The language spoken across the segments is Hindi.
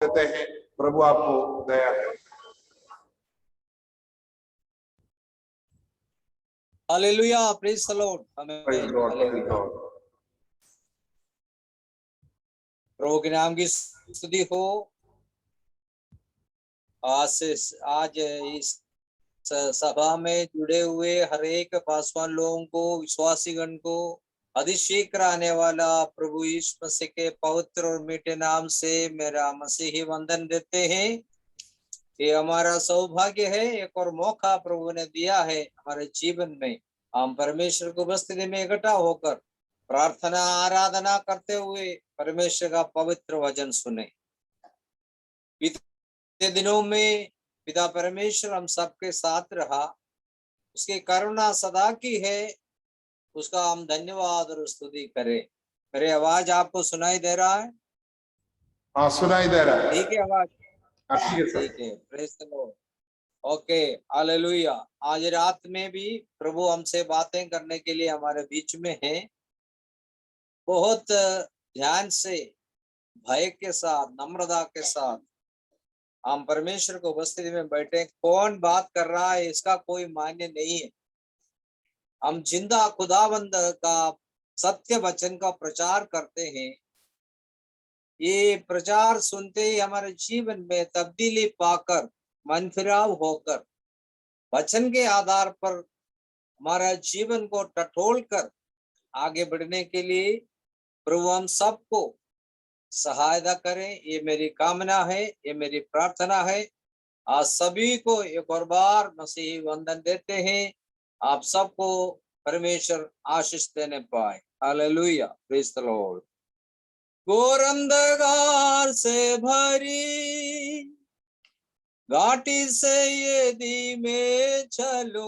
देते हैं। प्रभु आपको दया है। Hallelujah, praise the Lord, Praise God, praise God. प्रभु के नाम की स्तुति हो। आज इस सभा में जुड़े हुए हर एक पासवान लोगों को, विश्वासीगण को अभिषेक कराने वाला प्रभु यीशु मसीह के पवित्र और मीठे नाम से मेरा मसीही वंदन देते हैं। ये हमारा सौभाग्य है, एक और मौका प्रभु ने दिया है हमारे जीवन में। हम परमेश्वर को उपस्थिति में इकट्ठा होकर प्रार्थना आराधना करते हुए परमेश्वर का पवित्र वचन सुने। बीते दिनों में पिता परमेश्वर हम सबके साथ रहा, उसकी करुणा सदा की है, उसका हम धन्यवाद और स्तुति करें। मेरी आवाज आपको सुनाई दे रहा है? हाँ, सुनाई दे रहा है। ठीक है आवाज? ठीक है सर। ठीक है, praise the Lord. Okay, hallelujah. आज रात में भी प्रभु हमसे बातें करने के लिए हमारे बीच में है। बहुत ध्यान से, भय के साथ, नम्रता के साथ हम परमेश्वर को उपस्थिति में बैठे। कौन बात कर रहा है इसका कोई मायने नहीं है। हम जिंदा खुदावंद का सत्य वचन का प्रचार करते हैं। ये प्रचार सुनते ही हमारे जीवन में तब्दीली पाकर, मन फिराव होकर, वचन के आधार पर हमारा जीवन को टटोल कर आगे बढ़ने के लिए प्रभु हम सबको सहायता करें। ये मेरी कामना है, ये मेरी प्रार्थना है। आज सभी को एक और बार मसीही वंदन देते हैं। आप सबको परमेश्वर आशीष देने पाए। Hallelujah, praise the Lord. घोर अंधकार से भरी घाटी से यदि मैं चलूं,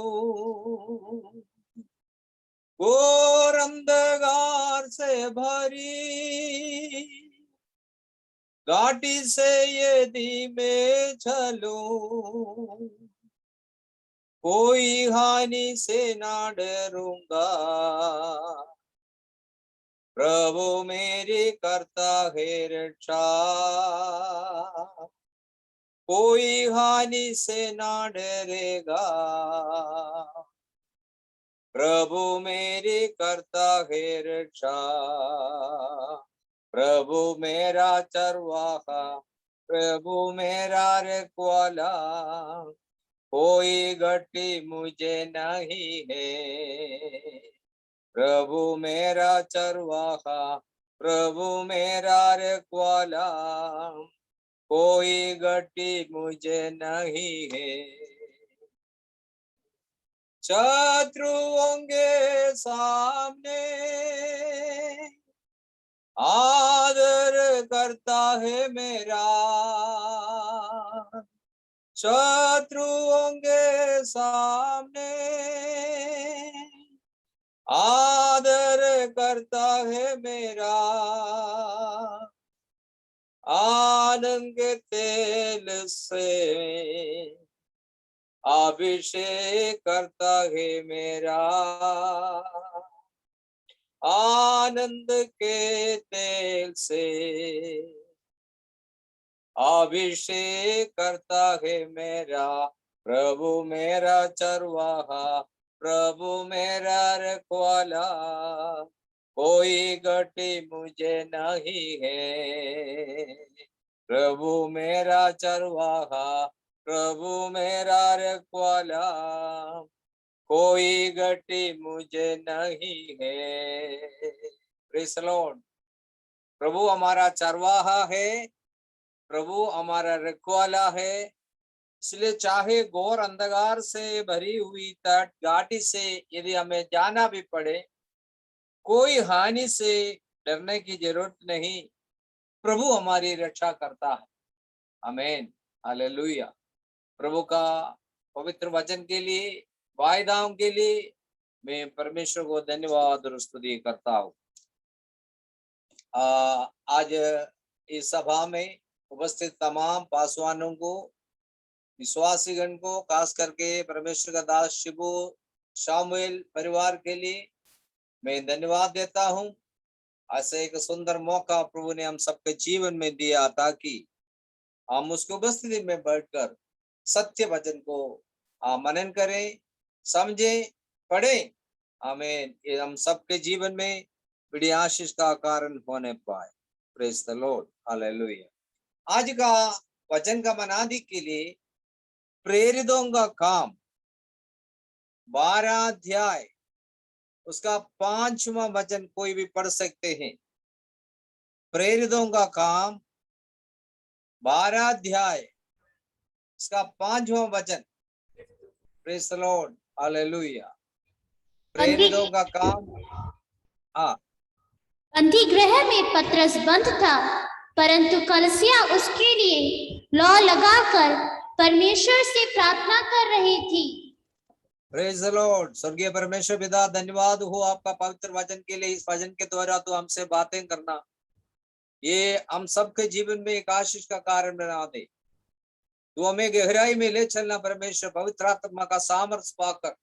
घोर अंधकार से भरी घाटी से यदि मैं चलूं, कोई हानि से ना डरूंगा, प्रभु मेरी करता है रक्षा। कोई हानि से ना डरेगा, प्रभु मेरी करता है रक्षा। प्रभु मेरा चरवाहा, प्रभु मेरा रखवाला, कोई घटी मुझे नहीं है। प्रभु मेरा चरवाहा, प्रभु मेरा रखवाला, कोई घटी मुझे नहीं है। शत्रुओं के सामने आदर करता है मेरा, शत्रुओं के सामने आदर करता है मेरा। आनंद के तेल से अभिषेक करता है मेरा, आनंद के तेल से अभिषेक करता है मेरा। प्रभु मेरा चरवाहा, प्रभु मेरा रखवाला, कोई घटी मुझे नहीं है। प्रभु मेरा चरवाहा, प्रभु मेरा रखवाला, कोई घटी मुझे नहीं है। Praise the Lord. प्रभु हमारा चरवाहा है, प्रभु हमारा रखवाला है। इसलिए चाहे घोर अंधकार से भरी हुई तट घाटी से यदि हमें जाना भी पड़े, कोई हानि से डरने की जरूरत नहीं। प्रभु हमारी रक्षा करता है। आमीन, हालेलुया। प्रभु का पवित्र वचन के लिए, वायदाओं के लिए मैं परमेश्वर को धन्यवाद और स्तुति करता हूँ। आज इस सभा में उपस्थित तमाम पासवानों को, विश्वासीगण को, खास करके परमेश्वर का दास शिबू शामुएल परिवार के लिए मैं धन्यवाद देता हूं। ऐसे एक सुंदर मौका प्रभु ने हम सबके जीवन में दिया ताकि हम उसकी उपस्थिति में बैठकर सत्य वचन को मनन करें, समझें, पढ़ें। आमीन। ये हम सबके जीवन में बड़ी आशीष का कारण होने पाए। Praise the Lord, hallelujah. आज का वचन का मनादी के लिए प्रेरितों का काम 12 अध्याय उसका 5वां वचन कोई भी पढ़ सकते हैं। प्रेरितों का काम 12 अध्याय इसका 5वां वचन। Praise the Lord, hallelujah. प्रेरितों का काम, हाँ। बंदी गृह में पतरस बंद था, परंतु कलीसिया उसके लिए लौ लगाकर परमेश्वर से प्रार्थना कर रही थी। Praise the Lord. स्वर्गीय परमेश्वर पिता, धन्यवाद हो आपका पवित्र वचन के लिए। इस वचन के द्वारा तो हमसे बातें करना, ये हम सबके जीवन में एक आशीष का कारण बना दे। तो हमें गहराई में ले चलना परमेश्वर। पवित्र आत्मा का सामर्थ्य पाकर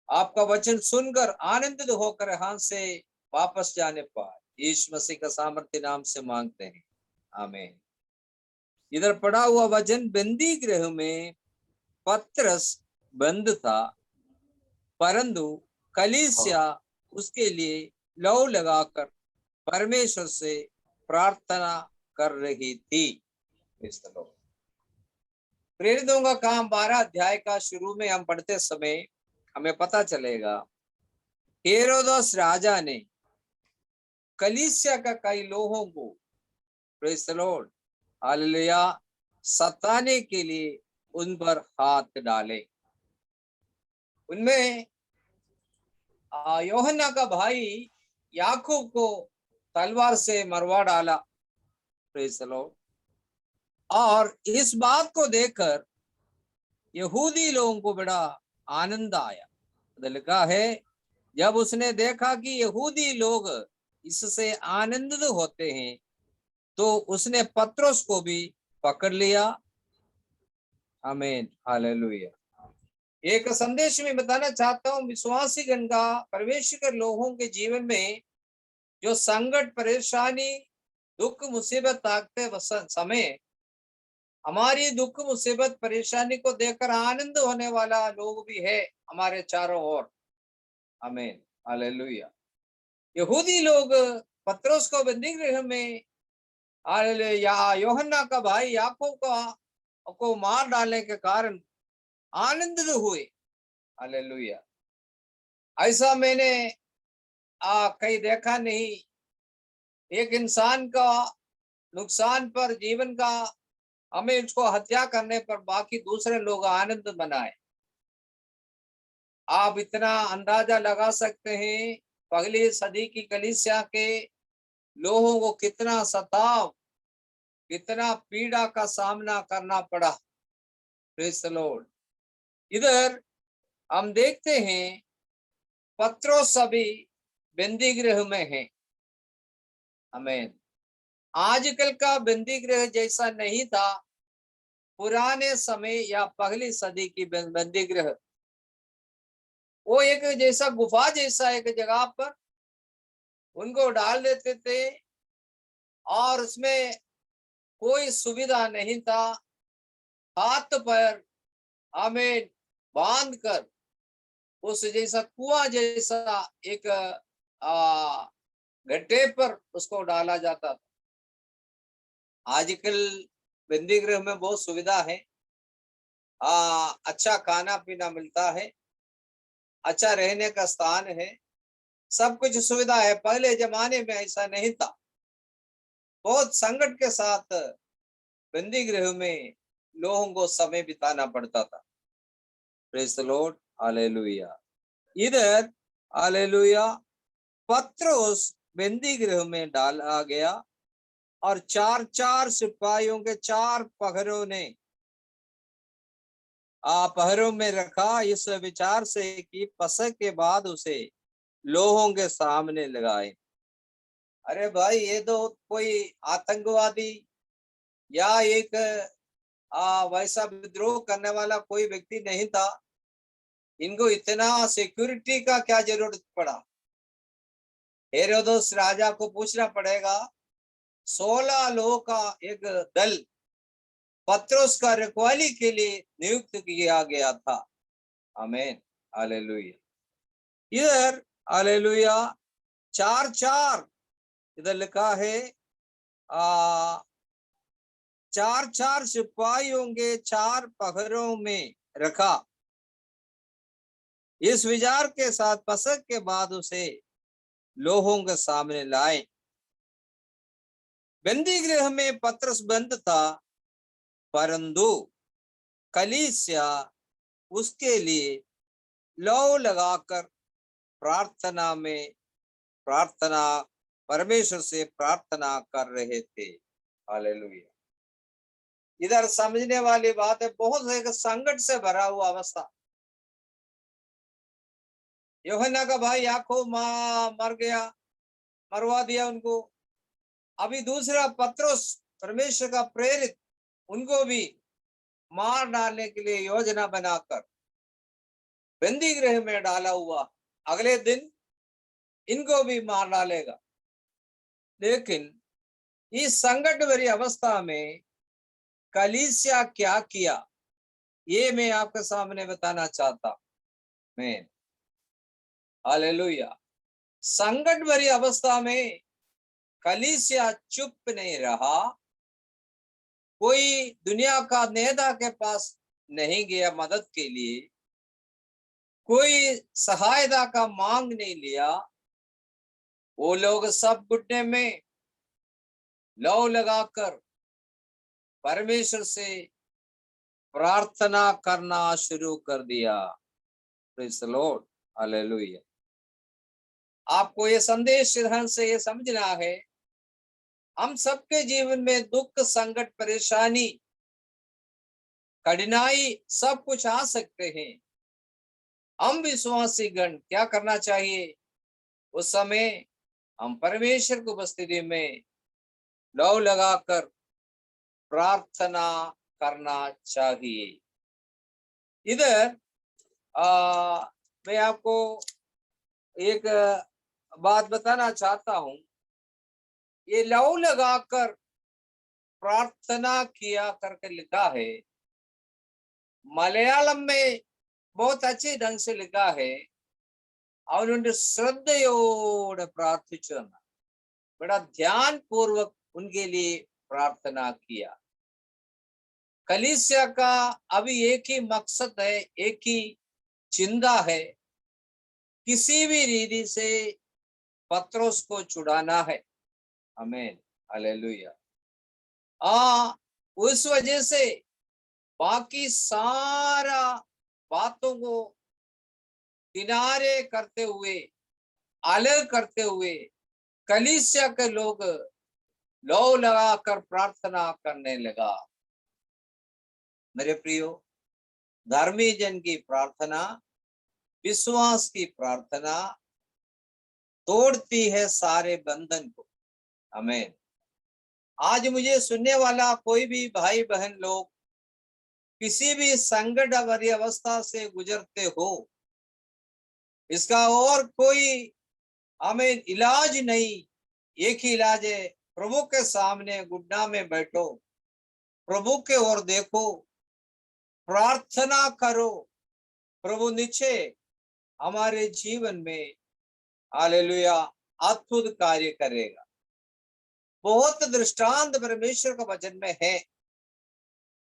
आपका वचन सुनकर आनंदित होकर यहाँ से वापस जाने पाए, यीशु मसीह का सामर्थ्य नाम से मांगते हैं, आमीन। इधर पढ़ा हुआ वचन, बंदी गृह में पतरस बंद था, परंतु कलीसिया उसके लिए लौ लगाकर परमेश्वर से प्रार्थना कर रही थी। प्रेरितों का काम 12 अध्याय का शुरू में हम पढ़ते समय हमें पता चलेगा, हेरोदस राजा ने कलीसिया का कई लोगों को, प्रेज द लॉर्ड, हालेलुया, सताने के लिए उन पर हाथ डाले। उनमें यूहन्ना का भाई याकूब को तलवार से मरवा डाला। Praise the Lord. और इस बात को देखकर यहूदी लोगों को बड़ा आनंद आया। लिखा है, जब उसने देखा कि यहूदी लोग इससे आनंदित होते हैं, तो उसने पतरस को भी पकड़ लिया। आमीन, हालेलुया। एक संदेश में बताना चाहता हूँ, विश्वासी गण का प्रवेश कर लोगों के जीवन में जो संकट, परेशानी, दुख, मुसीबत आते समय हमारी दुख, मुसीबत, परेशानी को देखकर आनंद होने वाला लोग भी है हमारे चारों ओर। आमीन, हालेलुया। यहूदी लोग पतरस को बंदी गृह में, हालेलुया, यूहन्ना का भाई याकूब को मार डालने के कारण आनंदित हुए। हालेलुया। ऐसा मैंने कहीं देखा नहीं। एक इंसान का नुकसान पर, जीवन का, हमें उसको हत्या करने पर बाकी दूसरे लोग आनंद मनाए। आप इतना अंदाजा लगा सकते हैं, पहली सदी की कलीसिया के लोगों को कितना सताव, कितना पीड़ा का सामना करना पड़ा। Praise the Lord. इधर हम देखते हैं पतरस अभी बंदी गृह में है। आमीन। आजकल का बंदी गृह जैसा नहीं था, पुराने समय या पहली सदी की बंदी गृह, वो एक जैसा गुफा जैसा एक जगह पर उनको डाल देते थे और उसमें कोई सुविधा नहीं था। हाथ पैर हमें बांध कर उस जैसा कुआं जैसा एक गड्ढे पर उसको डाला जाता था। आजकल बंदी गृह में बहुत सुविधा है। अच्छा खाना पीना मिलता है, अच्छा रहने का स्थान है, सब कुछ सुविधा है। पहले जमाने में ऐसा नहीं था। बहुत संकट के साथ बंदी गृह में लोगों को समय बिताना पड़ता था। Praise the Lord, hallelujah. इधर हालेलुया, पतरस बंदी गृह में डाला गया और 4 सिपाहियों के 4 पहरों ने पहरों में रखा, इस विचार से कि पसक के बाद उसे लोगों के सामने लगाए। अरे भाई, ये तो कोई आतंकवादी या एक वैसा विद्रोह करने वाला कोई व्यक्ति नहीं था। इनको इतना सिक्योरिटी का क्या जरूरत पड़ा? हेरोदस राजा को पूछना पड़ेगा। 16 लोगों का एक दल पत्रोस का रखवाली के लिए नियुक्त किया गया था। आमीन, हालेलुया। इधर हालेलुया 4-4 इधर लिखा है, 4-4 सिपाहियों के 4 पहरों में रखा। इस विचार के साथ पसक के बाद उसे लोगों के सामने लाए। बंदी गृह में पत्रस बंद था, परंतु कलीसिया उसके लिए लौ लगाकर प्रार्थना परमेश्वर से प्रार्थना कर रहे थे। हालेलुया। इधर समझने वाली बात है, बहुत एक संकट से भरा हुआ अवस्था। यूहन्ना का भाई याकूब मर गया, मरवा दिया उनको। अभी दूसरा पत्रोस परमेश्वर का प्रेरित, उनको भी मार डालने के लिए योजना बनाकर बंदी गृह में डाला हुआ, अगले दिन इनको भी मार डालेगा। लेकिन इस संकट भरी अवस्था में कलीसिया क्या किया, ये मैं आपके सामने बताना चाहता। मैं हालेलुया। संकट भरी अवस्था में कलीसिया चुप नहीं रहा। कोई दुनिया का नेता के पास नहीं गया मदद के लिए, कोई सहायता का मांग नहीं लिया। वो लोग सब घुटने में लौ लगाकर परमेश्वर से प्रार्थना करना शुरू कर दिया। Praise the Lord, hallelujah. आपको ये संदेश ध्यान से ये समझना है, हम सबके जीवन में दुख, संकट, परेशानी, कठिनाई सब कुछ आ सकते हैं। हम विश्वासी गण क्या करना चाहिए? उस समय हम परमेश्वर की उपस्थिति में लौ लगाकर प्रार्थना करना चाहिए। इधर मैं आपको एक बात बताना चाहता हूं। ये लौ लगाकर प्रार्थना किया करके लिखा है, मलयालम में बहुत अच्छे ढंग से लिखा है। അവനുണ്ട് ശ്രദ്ധയോടെ പ്രാർത്ഥിച്ചു, बड़ा ध्यान पूर्वक उनके लिए प्रार्थना किया। कलीसिया का अभी एक ही मकसद है, एक ही चिंता है, किसी भी रीति से पत्रोस को छुड़ाना है। आमीन, हालेलुया। उस वजह से बाकी सारा बातों को किनारे करते हुए, अलग करते हुए कलीसिया के लोग लौ लगाकर प्रार्थना करने लगा। मेरे प्रियो, धर्मी जन की प्रार्थना, विश्वास की प्रार्थना तोड़ती है सारे बंधन को। आमीन। आज मुझे सुनने वाला कोई भी भाई बहन लोग किसी भी संकट भरी अवस्था से गुजरते हो, इसका और कोई आमीन इलाज नहीं। एक ही इलाज है, प्रभु के सामने घुटना में बैठो, प्रभु के ओर देखो, प्रार्थना करो। प्रभु निश्चय हमारे जीवन में हालेलुया अद्भुत कार्य करेगा। बहुत दृष्टांत परमेश्वर का वचन में है।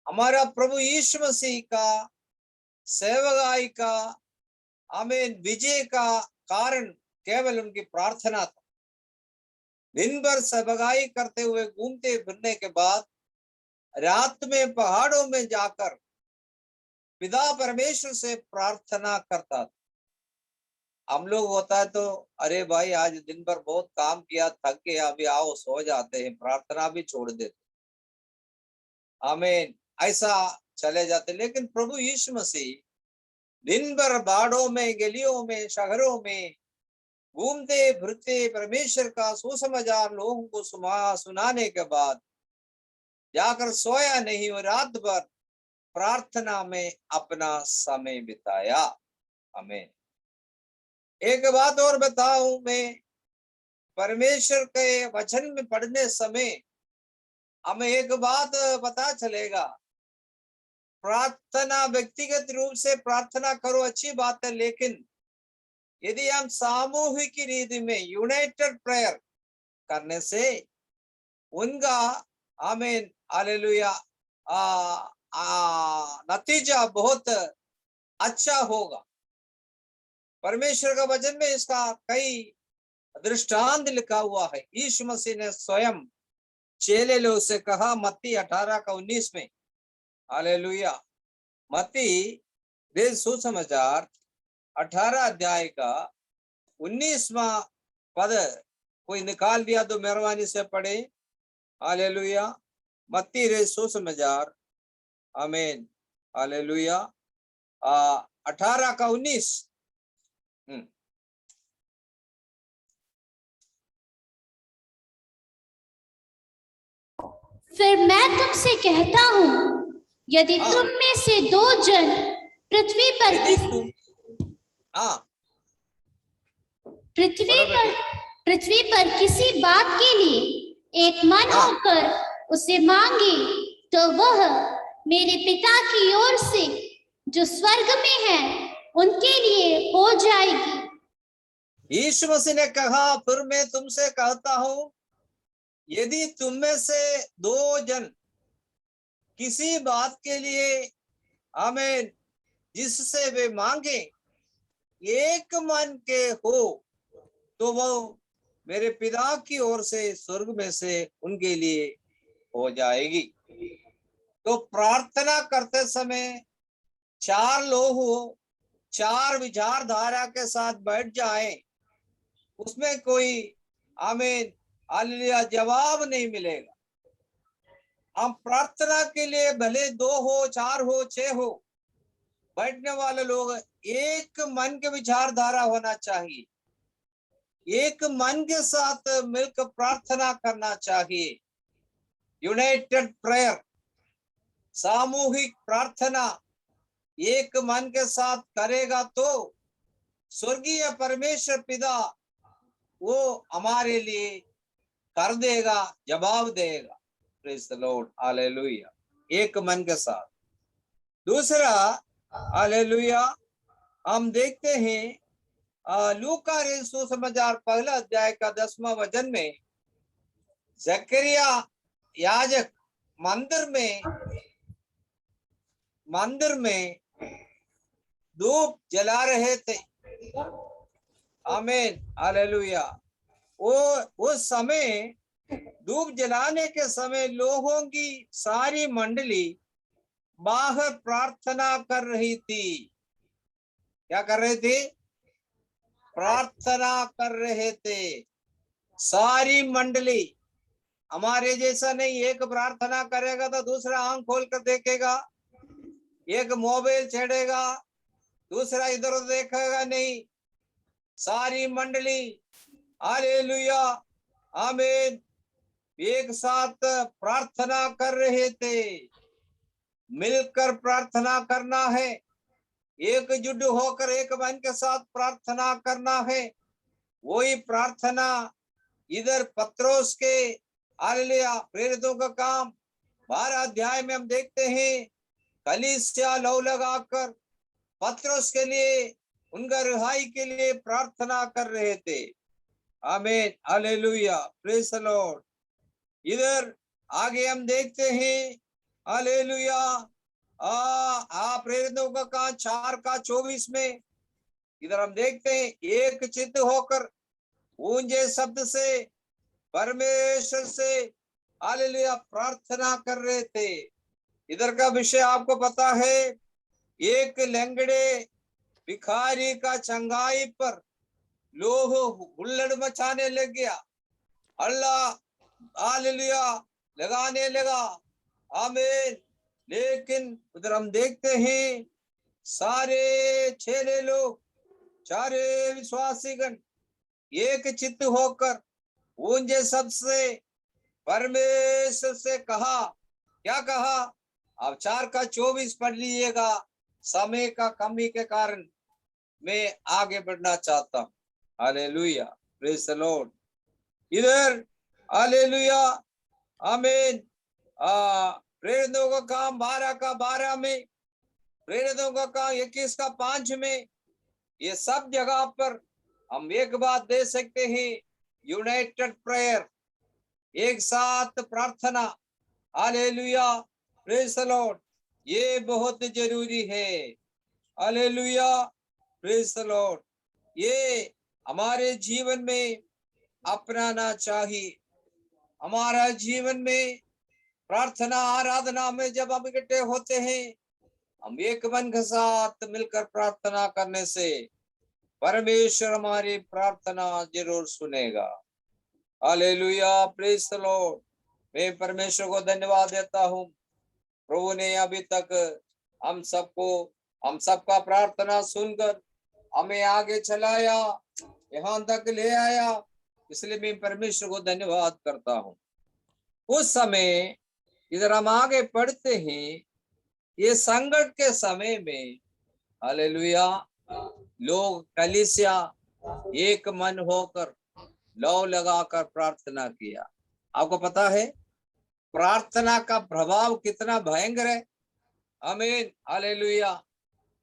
हमारा प्रभु यीशु मसीह का सेवकाई का आमीन विजय का कारण केवल उनकी प्रार्थना था। दिन भर सेवकाई करते हुए घूमते फिरने के बाद रात में पहाड़ों में जाकर पिता परमेश्वर से प्रार्थना करता था। हम लोग होता है तो अरे भाई आज दिन भर बहुत काम किया, थक गए, अभी आओ सो जाते हैं, प्रार्थना भी छोड़ देते, आमीन, ऐसा चले जाते। लेकिन प्रभु यीशु मसीह दिन भर बाड़ों में, गलियों में, शहरों में घूमते फिरते परमेश्वर का सुसमाचार लोगों को सुनाने के बाद जाकर सोया नहीं और रात भर प्रार्थना में अपना समय बिताया। आमीन। एक बात और बताऊं, मैं परमेश्वर के वचन में पढ़ने समय हमें एक बात पता चलेगा, प्रार्थना व्यक्तिगत रूप से प्रार्थना करो, अच्छी बात है, लेकिन यदि हम सामूहिक रीति में यूनाइटेड प्रेयर करने से उनका आमीन हालेलुया नतीजा बहुत अच्छा होगा। परमेश्वर का वचन में इसका कई दृष्टांत लिखा हुआ है। यीशु मसीह ने स्वयं चेले लोग से कहा मत्ती 18:19 में, हालेलुया, मत्ती सुसमाचार 18 अध्याय का 19वां पद कोई निकाल दिया तो मेहरबानी से पढ़े। हालेलुया, मत्ती सुसमाचार आमीन हालेलुया 18:19। फिर मैं तुमसे कहता हूँ, यदि तुम में से 2 जन पृथ्वी पर किसी बात के लिए एक मन होकर उसे मांगे तो वह मेरे पिता की ओर से जो स्वर्ग में है उनके लिए हो जाएगी। यीशु मसीह ने कहा फिर मैं तुमसे कहता हूं, यदि तुम में से 2 जन किसी बात के लिए आमीन जिससे वे मांगे एक मन के हो तो वो मेरे पिता की ओर से स्वर्ग में से उनके लिए हो जाएगी। तो प्रार्थना करते समय 4 लोग हो, 4 विचारधारा के साथ बैठ जाएं, उसमें कोई आमीन हालेलुया जवाब नहीं मिलेगा। हम प्रार्थना के लिए भले 2 हो, 4 हो, 6 हो, बैठने वाले लोग एक मन के विचारधारा होना चाहिए, एक मन के साथ मिलकर प्रार्थना करना चाहिए। यूनाइटेड प्रेयर, सामूहिक प्रार्थना एक मन के साथ करेगा तो स्वर्गीय परमेश्वर पिता वो हमारे लिए कर देगा, जवाब देगा। प्रेज द लॉर्ड, हालेलुया, एक मन के साथ। दूसरा हालेलुया हम देखते हैं लूका सुसमाचार 1 अध्याय का 10वां वचन में जकरिया याजक मंदिर में धूप जला रहे थे। आमीन हालेलुया। वो उस समय धूप जलाने के समय लोगों की सारी मंडली बाहर प्रार्थना कर रही थी। क्या कर रहे थे? प्रार्थना कर रहे थे। सारी मंडली, हमारे जैसा नहीं, एक प्रार्थना करेगा तो दूसरा आंख खोल कर देखेगा, एक मोबाइल छेड़ेगा, दूसरा इधर उधर देखेगा नहीं। सारी मंडली हालेलुया आमीन एक साथ प्रार्थना कर रहे थे। मिलकर प्रार्थना करना है, एकजुट होकर एक मन के साथ प्रार्थना करना है। वही प्रार्थना इधर पत्रोस के हालेलुया प्रेरितों का काम 12 अध्याय में हम देखते हैं, कलीसिया लौ लगाकर पत्रोस के लिए, उनका रिहाई के लिए प्रार्थना कर रहे थे। आमीन हालेलुया प्रेज द लॉर्ड। इधर आगे हम देखते हैं हालेलुया प्रेरितों का काम 4:24 में इधर हम देखते हैं, एक चित्त होकर ऊंचे शब्द से परमेश्वर से हालेलुया प्रार्थना कर रहे थे। इधर का विषय आपको पता है, एक लंगड़े भिखारी का चंगाई पर लोग हुल्लड़ मचाने लग गया, अल्लाह हालेलुया लगाने लगा। आमीन। लेकिन उधर हम देखते हैं सारे चेले लोग, सारे विश्वासीगण एक चित्त होकर ऊंचे शब्द से परमेश्वर से कहा। क्या कहा? अब 4:24 पढ़ लीजिएगा, समय का कमी के कारण मैं आगे बढ़ना चाहता हूं। Hallelujah praise the Lord. इधर हालेलुया आमीन प्रेरितों का काम 12 का 12 में, प्रेरितों का काम 21 का 5 में, ये सब जगह पर हम एक बात दे सकते हैं, यूनाइटेड प्रेयर, एक साथ प्रार्थना, हालेलुया, प्रेज द लॉर्ड, ये बहुत जरूरी है, हालेलुया, प्रेज द लॉर्ड, ये हमारे जीवन में अपनाना चाहिए। हमारा जीवन में प्रार्थना आराधना में जब हम इकट्ठे होते हैं, हम एक मन के साथ मिलकर प्रार्थना करने से परमेश्वर हमारी प्रार्थना जरूर सुनेगा। Hallelujah, praise the Lord. मैं परमेश्वर को धन्यवाद देता हूँ, प्रभु ने अभी तक हम सबका प्रार्थना सुनकर हमें आगे चलाया, यहाँ तक ले आया, इसलिए मैं परमेश्वर को धन्यवाद करता हूँ। उस समय इधर हम आगे पढ़ते हैं, ये संकट के समय में हालेलुया लोग कलीसिया एक मन होकर लौ लगाकर प्रार्थना किया। आपको पता है प्रार्थना का प्रभाव कितना भयंकर है। आमीन, हालेलुया।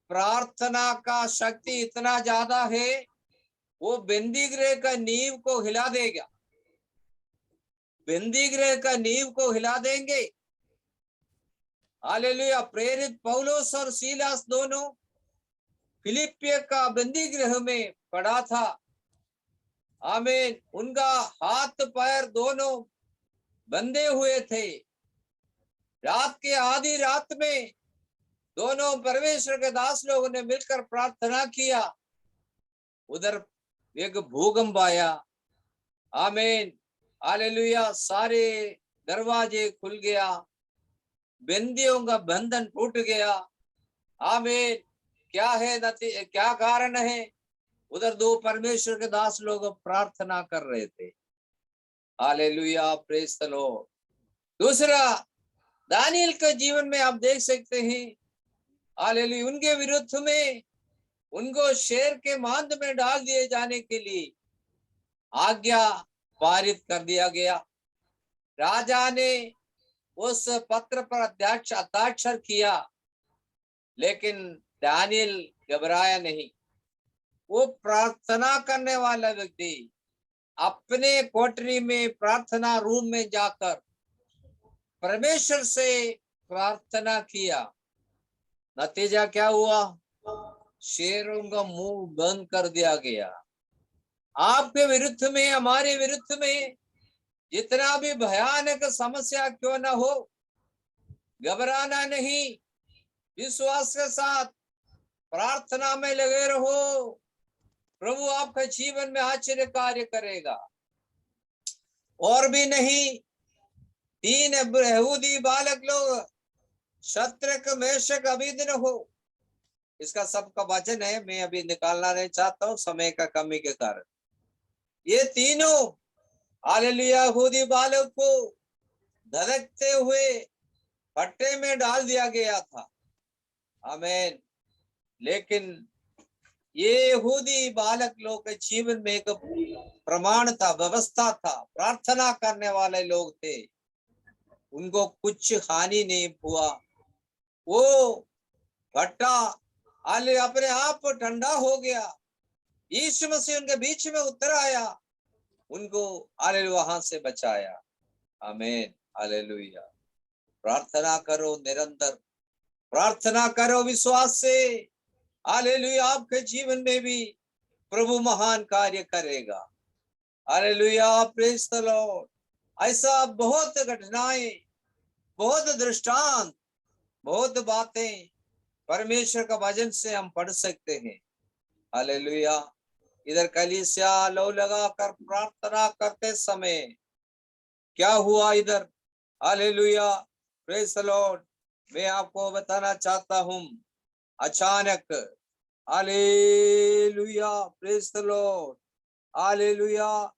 प्रार्थना का शक्ति इतना ज्यादा है, वो बंदी गृह का नींव को हिला देगा, बंदी गृह का नींव को हिला देंगे। हालेलुया। प्रेरित पौलुस और सीलास दोनों फिलिप्पी का बंदी गृह में पड़ा था। आमीन। उनका हाथ पैर दोनों बंधे हुए थे। रात के आधी रात में दोनों परमेश्वर के दास लोगों ने मिलकर प्रार्थना किया। उधर एक भूकंप आया। आमीन, हालेलुया। सारे दरवाजे खुल गया, बंदियों का बंधन टूट गया। आमीन। क्या कारण है? उधर दो परमेश्वर के दास लोग प्रार्थना कर रहे थे। Hallelujah, praise the Lord. दूसरा, दानियल के जीवन में आप देख सकते हैं, हालेलुया, उनके विरुद्ध में उनको शेर के मांद में डाल दिए जाने के लिए आज्ञा पारित कर दिया गया। राजा ने उस पत्र पर हस्ताक्षर किया, लेकिन दानियल घबराया नहीं। वो प्रार्थना करने वाला व्यक्ति अपने कोठरी में प्रार्थना रूम में जाकर परमेश्वर से प्रार्थना किया। नतीजा क्या हुआ? शेरों का मुंह बंद कर दिया गया। आपके विरुद्ध में, हमारे विरुद्ध में जितना भी भयानक समस्या क्यों ना हो, घबराना नहीं, विश्वास के साथ प्रार्थना में लगे रहो। प्रभु आपके जीवन में आश्चर्य कार्य करेगा। और भी नहीं, 3 यहूदी बालक लोग, शत्रक, मेशक, अबेदनगो, इसका सबका वचन है, मैं अभी निकालना नहीं चाहता हूँ समय का कमी के कारण। ये तीनों हालेलुया यहूदी बालक को धड़कते हुए भट्टे में डाल दिया गया था। आमीन। लेकिन ये यहूदी बालक लोग के जीवन में एक प्रमाण था, व्यवस्था था, प्रार्थना करने वाले लोग थे, उनको कुछ हानि नहीं हुआ। वो भट्टा अपने आप ठंडा हो गया। यीशु मसीह उनके बीच में उतर आया, उनको हालेलुया वहां से बचाया। आमीन, हालेलुया। प्रार्थना करो, निरंतर प्रार्थना करो विश्वास से। हालेलुया, आपके जीवन में भी प्रभु महान कार्य करेगा। Hallelujah, praise the Lord. ऐसा बहुत घटनाएं, बहुत दृष्टांत, बहुत बातें परमेश्वर का वचन से हम पढ़ सकते हैं। हालेलुया। इधर कलीसिया लौ लगाकर प्रार्थना करते समय क्या हुआ इधर? Hallelujah, praise the Lord. मैं आपको बताना चाहता हूं, अचानक, hallelujah, praise the Lord, hallelujah,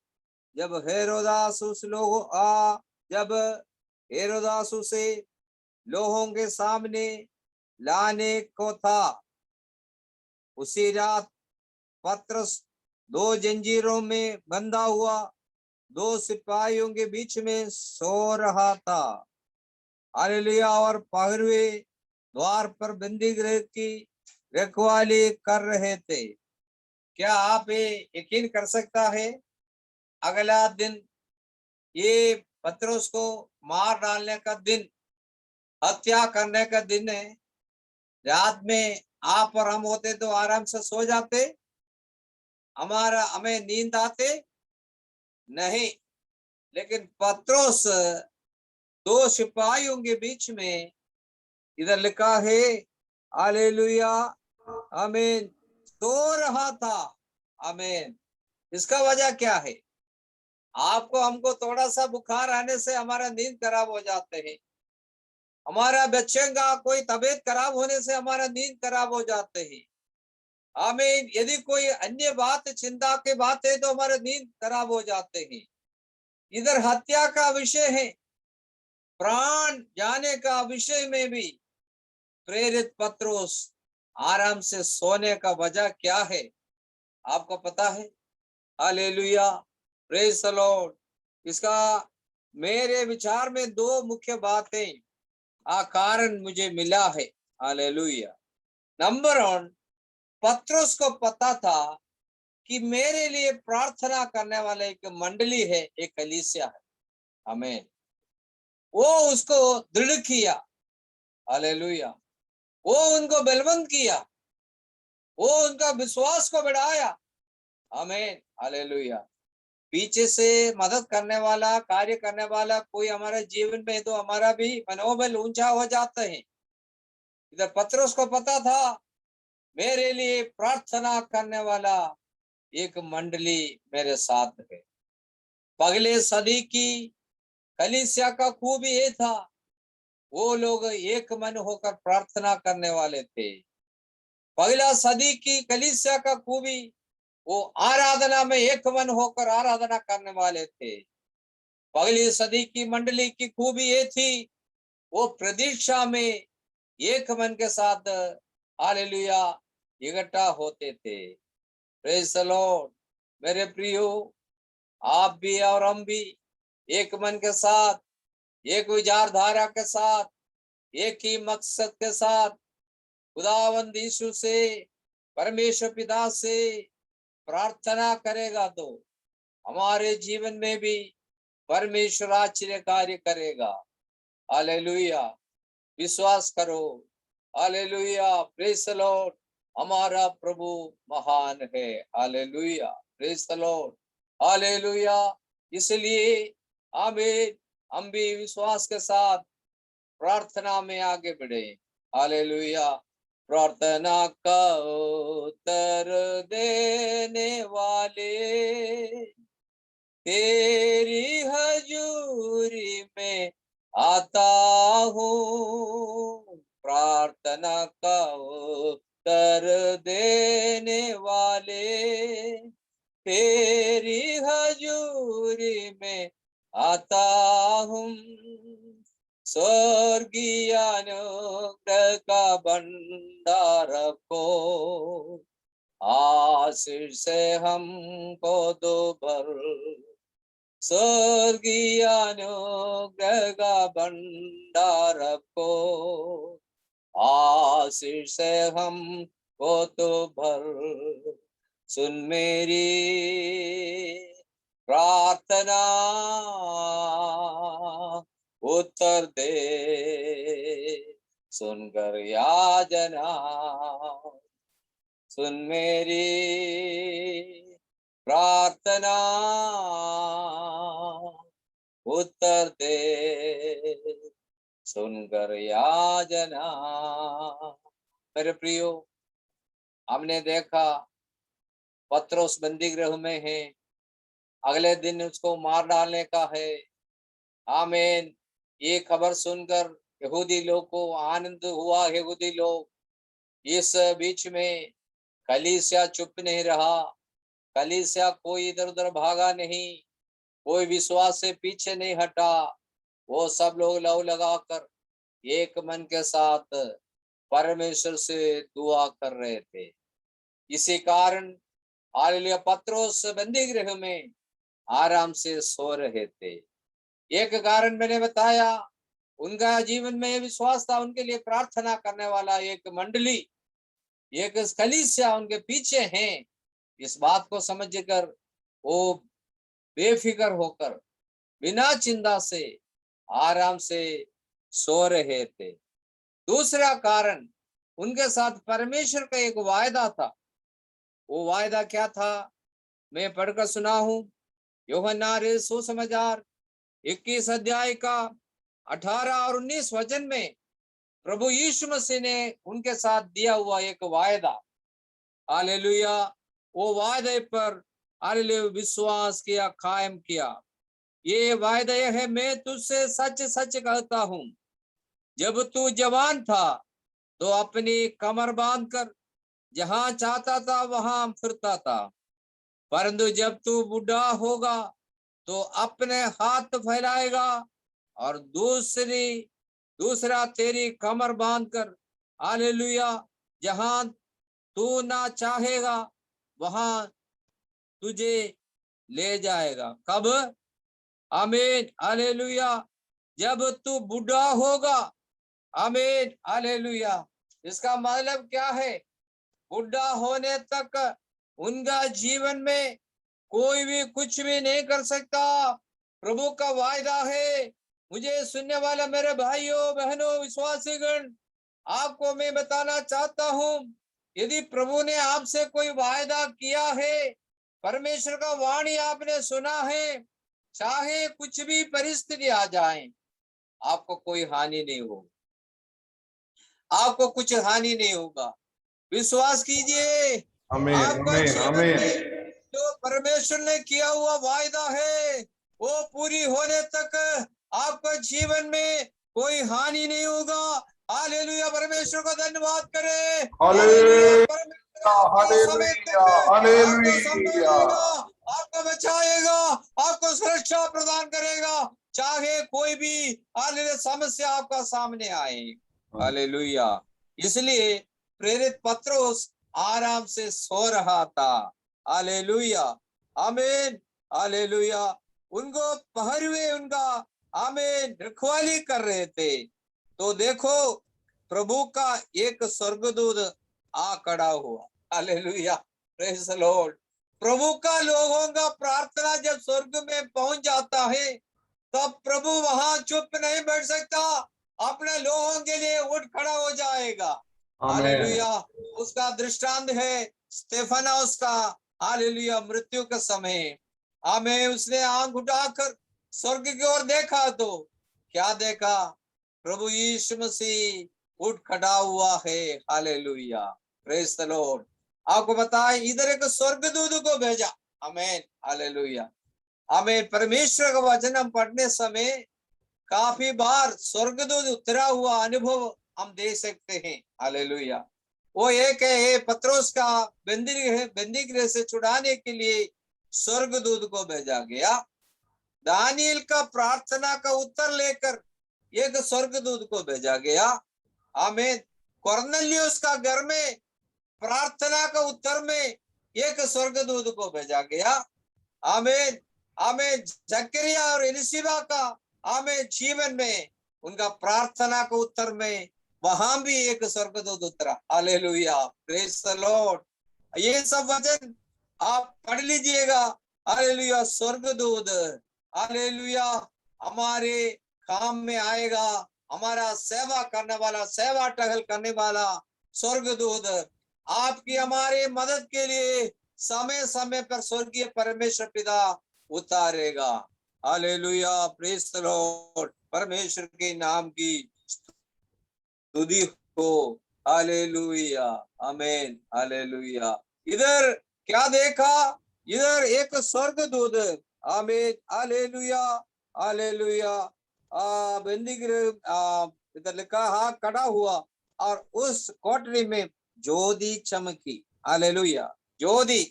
जब हेरोदास उसे लोगों के सामने लाने को था, उसी रात पतरस 2 जंजीरों में बंधा हुआ 2 सिपाहियों के बीच में सो रहा था। हालेलुया। और 12वें द्वार पर बंदी गृह की रखवाली कर रहे थे। क्या आप ये यकीन कर सकता है? अगला दिन ये पतरस को मार डालने का दिन, हत्या करने का दिन है। रात में आप और हम होते तो आराम से सो जाते, हमें नींद आते नहीं, लेकिन पतरस दो सिपाहियों के बीच में, इधर लिखा है हालेलुया, आमीन, सो रहा था। आमीन। इसका वजह क्या है? आपको हमको थोड़ा सा बुखार आने से हमारा नींद खराब हो जाते हैं, हमारा बच्चे का कोई तबीयत खराब होने से हमारा नींद खराब हो जाते हैं। आमीन। यदि कोई अन्य बात चिंता की बात है तो हमारे नींद खराब हो जाते हैं। इधर हत्या का विषय है, प्राण जाने का विषय में भी प्रेरित पतरस आराम से सोने का वजह क्या है? आपको पता है? Hallelujah, praise the Lord. इसका मेरे विचार में दो मुख्य बातें कारण मुझे मिला है। हालेलुया। नंबर 1, पतरस को पता था कि मेरे लिए प्रार्थना करने वाले एक मंडली है, एक कलीसिया है। आमीन। वो उसको दृढ़ किया। हालेलुया। वो उनको बलवंत किया, वो उनका विश्वास को बढ़ाया। आमीन। हालेलुया। पीछे से मदद करने वाला, कार्य करने वाला कोई हमारे जीवन में तो हमारा भी मनोबल ऊंचा हो जाता है। इधर पतरस को पता था मेरे लिए प्रार्थना करने वाला एक मंडली मेरे साथ है। पगले सदी की कलीसिया का खूबी ये था, वो लोग एक मन होकर प्रार्थना करने वाले थे। पगला सदी की कलीसिया का खूबी, वो आराधना में एक मन होकर आराधना करने वाले थे। पगली सदी की मंडली की खूबी ये थी, वो प्रतीक्षा में एक मन के साथ हालेलुया इकट्ठा होते थे। Praise the Lord. मेरे प्रियो, आप भी और हम भी एक मन के साथ, एक विचारधारा के साथ, एक ही मकसद के साथ खुदावंद यीशु से, परमेश्वर पिता से प्रार्थना करेगा तो हमारे जीवन में भी परमेश्वर आश्चर्य कार्य करेगा। हालेलुया। विश्वास करो। Hallelujah, praise the Lord. हमारा प्रभु महान है। Hallelujah, praise the Lord. Hallelujah. इसलिए आमीन, हम भी विश्वास के साथ प्रार्थना में आगे बढ़े। हालेलुया। प्रार्थना का उत्तर देने वाले तेरी हजूरी में आता हूँ। प्रार्थना का उत्तर देने वाले तेरी हजूरी में आता हूँ। स्वर्गीय अनुग्रह का भंडार को आशीष से हमको दो भर। स्वर्गीय अनुग्रह का भंडार को आशीष से हमको तो भर। सुन मेरी प्रार्थना, उत्तर दे सुनकर याचना। सुन मेरी प्रार्थना, उत्तर दे सुनकर याचना। मेरे प्रियो, हमने देखा पतरस बंदी गृह में है, अगले दिन उसको मार डालने का है। आमीन। ये खबर सुनकर यहूदी लोग को आनंद हुआ। यहूदी लोग, इस बीच में कलीसिया चुप नहीं रहा। कलीसिया कोई इधर उधर भागा नहीं, कोई विश्वास से पीछे नहीं हटा। वो सब लोग लव लगाकर एक मन के साथ परमेश्वर से दुआ कर रहे थे। इसी कारण हालेलुया पतरस बंदी गृह में आराम से सो रहे थे। एक कारण मैंने बताया, उनका जीवन में विश्वास था, उनके लिए प्रार्थना करने वाला एक मंडली, एक कलीसिया उनके पीछे हैं। इस बात को समझकर वो बेफिक्र होकर बिना चिंता से आराम से सो रहे थे। दूसरा कारण, उनके साथ परमेश्वर का एक वायदा था। वो वायदा क्या था? मैं पढ़कर सुना हूं, यूहन्ना सुसमाचार 21 अध्याय का 18 और 19 वचन में प्रभु यीशु मसीह ने उनके साथ दिया हुआ एक वायदा, हालेलुया, वो वायदे पर हालेलुया विश्वास किया, कायम किया। ये वायदा है, मैं तुझसे सच सच कहता हूं, जब तू जवान था तो अपनी कमर बांधकर जहां चाहता था वहां फिरता था, परंतु जब तू बूढ़ा होगा तो अपने हाथ फैलाएगा और दूसरा तेरी कमर बांधकर हालेलुया जहां तू ना चाहेगा वहां तुझे ले जाएगा। कब? आमीन, हालेलुया, जब तू बूढ़ा होगा। आमीन, हालेलुया। इसका मतलब क्या है? बुढ़ा होने तक उनका जीवन में कोई भी कुछ भी नहीं कर सकता। प्रभु का वायदा है। मुझे सुनने वाला मेरे भाइयों बहनों विश्वासीगण, आपको मैं बताना चाहता हूं, यदि प्रभु ने आपसे कोई वायदा किया है, परमेश्वर का वाणी आपने सुना है, चाहे कुछ भी परिस्थिति आ जाए, आपको कोई हानि नहीं होगी, आपको कुछ हानि नहीं होगा। विश्वास कीजिए, आमीन, आपका आमीन, जीवन आमीन। में जो परमेश्वर ने किया हुआ वायदा है वो पूरी होने तक आपका जीवन में कोई हानि नहीं होगा। हालेलुया, परमेश्वर को धन्यवाद करें। हालेलुया, परमेश्वर आपको समेटेगा, आपको हालेलुया। संभालेगा, आपको बचाएगा, आपको सुरक्षा प्रदान करेगा, चाहे कोई भी हालेलुया समस्या आपका सामने आए। हालेलुया। इसलिए प्रेरित पत्रोस आराम से सो रहा था। हालेलुया, आमीन, हालेलुया। उनको पहरुए उनका आमीन रखवाली कर रहे थे। तो देखो, प्रभु का एक स्वर्गदूत आ खड़ा हुआ। Hallelujah, praise the Lord. प्रभु का लोगों का प्रार्थना जब स्वर्ग में पहुंच जाता है, तब प्रभु वहां चुप नहीं बैठ सकता, अपने लोगों के लिए उठ खड़ा हो जाएगा। हालेलुया। उसका दृष्टांत है स्तेफानोस का। हालेलुया, मृत्यु के समय हमें उसने आंख उठाकर स्वर्ग की ओर देखा तो क्या देखा? प्रभु यीशु मसीह उठ खड़ा हुआ है। Hallelujah, praise the Lord. आपको बताएं, इधर एक स्वर्गदूत को भेजा। आमीन, हालेलुया, आमीन। परमेश्वर का वचन हम पढ़ने समय काफी बार स्वर्गदूत उतरा हुआ अनुभव हम दे सकते हैं। हालेलुया। वो एक है पत्रोस का बंदी गृह से छुड़ाने के लिए स्वर्गदूत को भेजा गया। दानियल का प्रार्थना का उत्तर लेकर एक स्वर्गदूत को भेजा गया। आमीन। कुरनेलियुस का घर में प्रार्थना का उत्तर में एक स्वर्गदूत को भेजा गया। आमीन, आमीन। जकरिया और एलिशिबा का आमीन जीवन में उनका प्रार्थना का उत्तर में वहां भी एक स्वर्गदूत उतरा। Hallelujah, praise the Lord. ये सब वचन आप पढ़ लीजिएगा। हालेलुया, स्वर्गदूत हालेलुया हमारे काम में आएगा, हमारा सेवा करने वाला, सेवा टहल करने वाला स्वर्गदूत आपकी हमारी मदद के लिए समय समय पर स्वर्गीय परमेश्वर पिता उतारेगा। Hallelujah, praise the Lord. परमेश्वर के नाम की स्तुति हो। हालेलुया, आमीन, हालेलुया। इधर क्या देखा? इधर एक स्वर्गदूत, आमीन, हालेलुया, हालेलुया, बंदी गृह इधर लिखा हाँ खड़ा हुआ और उस कोठरी में ज्योति चमकी। हालेलुया, ज्योति,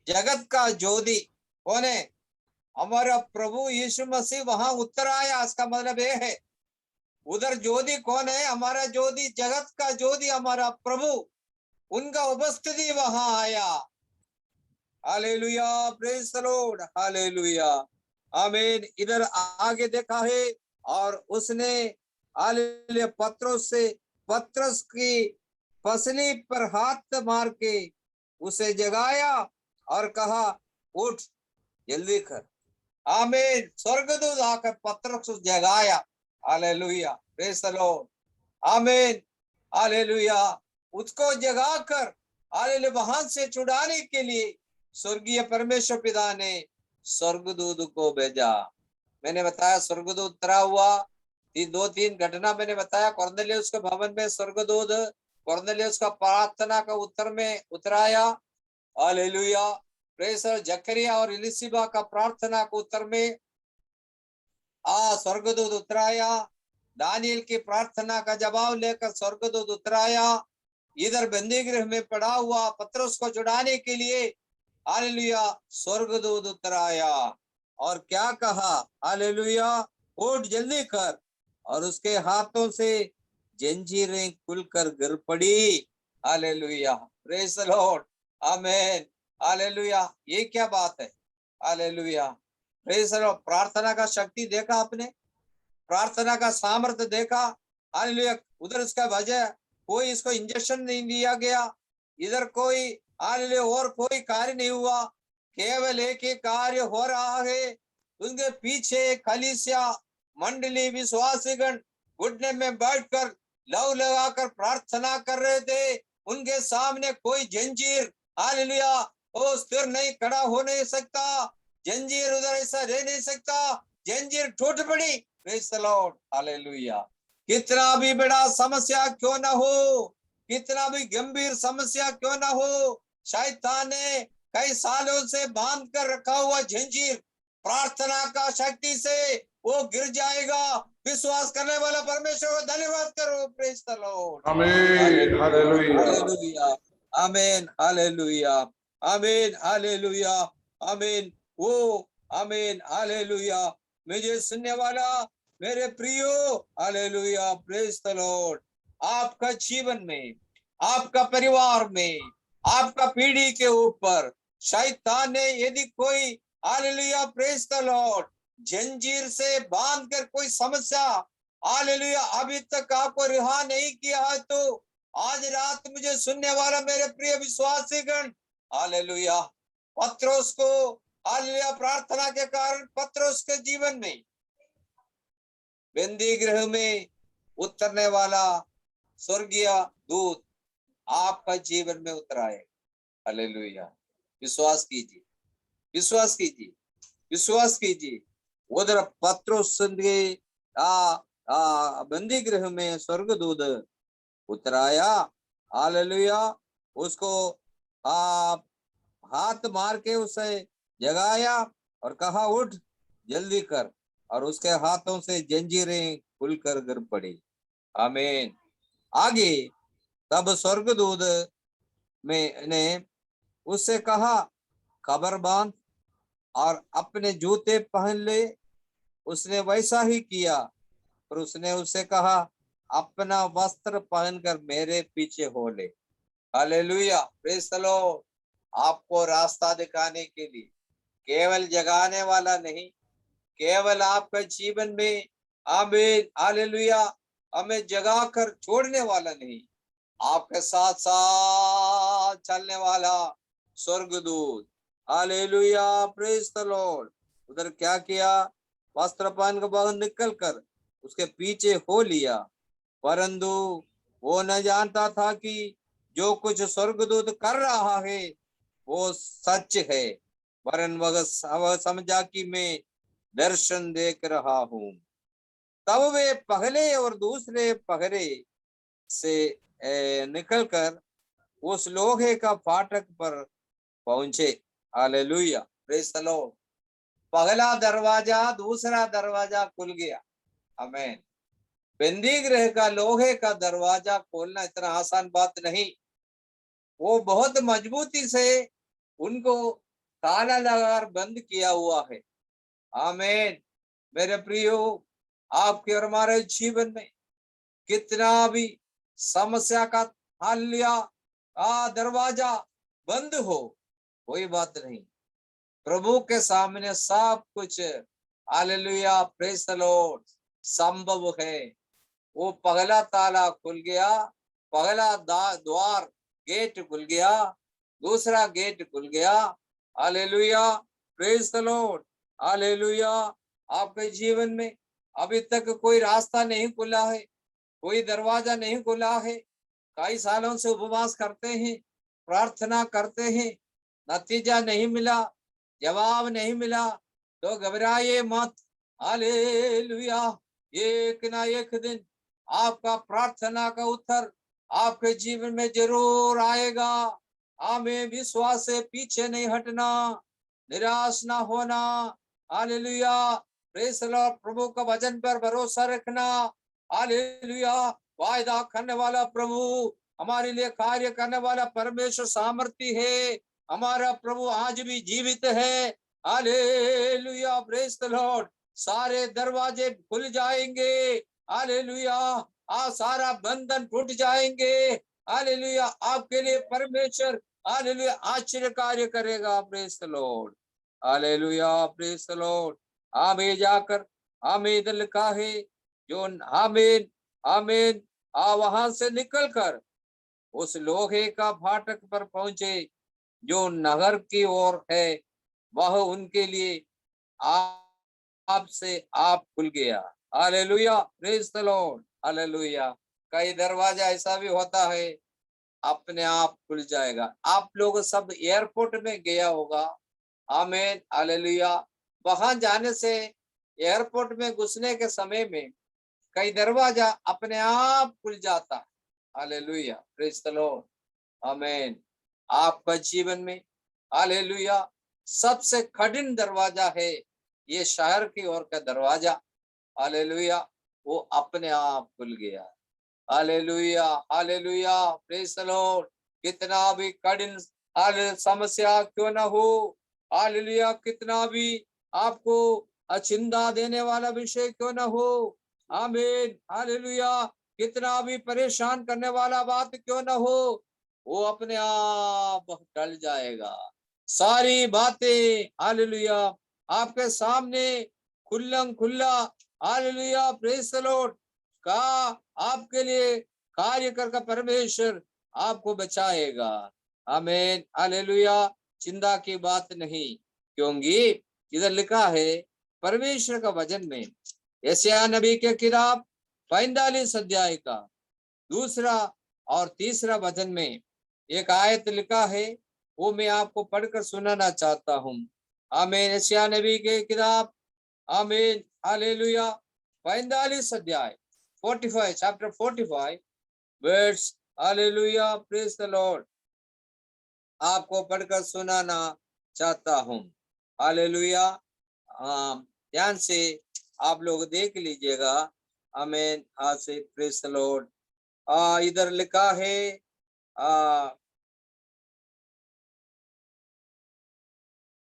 जगत का ज्योति कौन है? हमारा प्रभु यीशु मसीह वहां उतर आया। इसका मतलब ये है, उधर ज्योति कौन है? हमारा ज्योति, जगत का ज्योति हमारा प्रभु, उनका उपस्थिति वहां आया। Hallelujah, praise the Lord, hallelujah, आमीन। इधर आगे देखा है और उसने हालेलुया पत्रस की पसली पर हाथ मार के उसे जगाया और कहा उठ जल्दी कर। आमीन। स्वर्गदूत आकर पत्रस को जगाया। Hallelujah, praise the Lord. आमीन, हालेलुया। उसको जगाकर हालेलुया वहां से छुड़ाने के लिए स्वर्गीय परमेश्वर पिता ने स्वर्गदूत को भेजा। मैंने बताया स्वर्गदूत उतरा हुआ, 2-3 घटना मैंने बताया। कुरनेलियुस के भवन में स्वर्गदूत कुरनेलियुस का प्रार्थना का उत्तर में उतराया। Hallelujah, praise. जकरिया और इलिशिबा का प्रार्थना को उत्तर में स्वर्गदूत उतराया। दानियल की प्रार्थना का जवाब लेकर स्वर्गदूत उतराया। इधर बंदी गृह में पड़ा हुआ पत्रस को छुड़ाने के लिए हालेलुया स्वर्गदूत उतराया और क्या कहा, हालेलुया उठ जल्दी कर। और उसके हाथों से जंजीरें खुलकर गिर पड़ी। हालेलुया, प्रेज द लॉर्ड, आमीन, हालेलुया। ये क्या बात है, हालेलुया, प्रेज द लॉर्ड। प्रार्थना का शक्ति देखा आपने, प्रार्थना का सामर्थ्य देखा। हालेलुया। उधर उसका वजह कोई इसको इंजेक्शन नहीं दिया गया, इधर कोई हालेलुया और कोई कार्य नहीं हुआ, केवल एक ही कार्य हो रहा है। उनके पीछे कलीसिया मंडली विश्वासीगण घुटने में बैठकर लव लगाकर प्रार्थना कर रहे थे। उनके सामने कोई जंजीर हालेलुया वो स्थिर नहीं, खड़ा हो नहीं सकता। जंजीर उधर ऐसा रह नहीं सकता, जंजीर टूट पड़ी। Praise the Lord, hallelujah. कितना भी बड़ा समस्या क्यों ना हो, कितना भी गंभीर समस्या क्यों ना हो, शैतान ने कई सालों से बांध कर रखा हुआ जंजीर प्रार्थना का शक्ति से वो गिर जाएगा। विश्वास करने वाला परमेश्वर को धन्यवाद करो। प्रेज द लॉर्ड, आमीन, हालेलुया, हालेलुया, आमीन, हालेलुया, आमीन, हालेलुया, आमीन। वो आमीन, हालेलुया। मुझे सुनने वाला मेरे प्रियो, हालेलुया, प्रेज द लॉर्ड। आपका जीवन में, आपका परिवार में, आपका पीढ़ी के ऊपर शैतान ने यदि कोई हालेलुया प्रेज द लॉर्ड जंजीर से बांध कर कोई समस्या हालेलुया अभी तक आपको रिहा नहीं किया है, तो आज रात मुझे सुनने वाला मेरे प्रिय विश्वासीगण हालेलुया पत्रोस को हालेलुया प्रार्थना के कारण पत्रोस के जीवन में बंदी गृह में उतरने वाला स्वर्गीय दूत आपका जीवन में उतराए। हालेलुया, विश्वास कीजिए, विश्वास कीजिए, विश्वास कीजिए। उधर पत्रोस के बंदी गृह में स्वर्गदूत उतराया। हालेलुया, उसको हाथ मार के उसे जगाया और कहा उठ जल्दी कर, और उसके हाथों से जंजीरें खुलकर गिर पड़ी। आमीन। आगे तब स्वर्गदूत ने उससे कहा कबर बांध और अपने जूते पहन ले। उसने वैसा ही किया, पर उसने उससे कहा अपना वस्त्र पहनकर मेरे पीछे हो ले। Hallelujah, praise the Lord. आपको रास्ता दिखाने के लिए, केवल जगाने वाला नहीं, केवल आपका जीवन में आमीन हालेलुया हमें जगा कर छोड़ने वाला नहीं, आपके साथ साथ चलने वाला स्वर्गदूत। Hallelujah, praise the Lord. उधर क्या किया, वस्त्र पहन के बाहर निकल कर उसके पीछे हो लिया, परंतु वो न जानता था कि जो कुछ स्वर्गदूत कर रहा है वो सच है, वरन वह समझा कि मैं दर्शन देख रहा हूं। तब वे पहले और दूसरे पहरे से निकलकर उस लोहे का फाटक पर पहुंचे। Hallelujah, praise the Lord. पहला दरवाजा दूसरा दरवाजा खुल गया। आमीन। बंदी गृह का लोहे का दरवाजा खोलना इतना आसान बात नहीं, वो बहुत मजबूती से उनको ताला लगाकर बंद किया हुआ है। आमीन। मेरे प्रियो, आपके और हमारे जीवन में कितना भी समस्या का हालेलुया दरवाजा बंद हो, कोई बात नहीं, प्रभु के सामने सब कुछ हालेलुया प्रेज द लॉर्ड संभव है। वो पहला ताला खुल गया, पहला द्वार गेट खुल गया, दूसरा गेट खुल गया। Hallelujah, praise the Lord. Hallelujah. आपके जीवन में अभी तक कोई रास्ता नहीं खुला है, कोई दरवाजा नहीं खुला है, कई सालों से उपवास करते हैं, प्रार्थना करते हैं, नतीजा नहीं मिला, जवाब नहीं मिला, तो घबराइए मत। हालेलुया, एक ना एक दिन आपका प्रार्थना का उत्तर आपके जीवन में जरूर आएगा। हमें विश्वास से पीछे नहीं हटना, निराश ना होना। Hallelujah, praise the Lord. प्रभु का वचन पर भरोसा रखना। हालेलुया, वायदा करने वाला प्रभु, हमारे लिए कार्य करने वाला परमेश्वर सामर्थी है। हमारा प्रभु आज भी जीवित है। Hallelujah, praise the Lord. सारे दरवाजे खुल जाएंगे। हालेलुया, सारा बंधन टूट जाएंगे। हालेलुया, आपके लिए परमेश्वर हालेलुया आश्चर्य कार्य करेगा। Praise the Lord. Hallelujah, praise the Lord. हमें जाकर हमें इधर लिखा है जो आमीन आमीन वहां से निकलकर उस लोहे का फाटक पर पहुंचे जो नगर की ओर है, वह उनके लिए आप से आप खुल गया। Hallelujah, praise the Lord. Hallelujah. कई दरवाजा ऐसा भी होता है अपने आप खुल जाएगा। आप लोग सब एयरपोर्ट में गया होगा। आमीन, हालेलुया। वहां जाने से एयरपोर्ट में घुसने के समय में कई दरवाजा अपने आप खुल जाता है। Hallelujah, praise the Lord. आमीन। आपका जीवन में हालेलुया सबसे कठिन दरवाजा है ये शहर की ओर का दरवाजा। हालेलुया, वो अपने आप खुल गया। Hallelujah, hallelujah, praise the Lord. कितना भी कठिन समस्या क्यों ना हो, हालेलुया, कितना भी आपको अचिंता देने वाला विषय क्यों ना हो, आमीन, हालेलुया, कितना भी परेशान करने वाला बात क्यों ना हो, वो अपने आप टल जाएगा। सारी बातें हालेलुया आपके सामने खुल्लम खुल्ला हालेलुया प्रेज द लॉर्ड का आपके लिए कार्य करके परमेश्वर आपको बचाएगा। आमीन, हालेलुया। चिंता की बात नहीं, क्योंकि इधर लिखा है परमेश्वर का वचन में यशायाह नबी के किताब 45 अध्याय का दूसरा और तीसरा वचन में एक आयत लिखा है, वो मैं आपको पढ़कर सुनाना चाहता हूँ। आमीन, यशायाह नबी के किताब आमीन, हालेलुया 45 अध्याय 45 chapter 45 words hallelujah praise the Lord आपको पढ़कर सुनाना चाहता हूँ। हालेलुया, ध्यान से आप लोग देख लीजिएगा। आमीन, आज से प्रेज द लॉर्ड। इधर लिखा है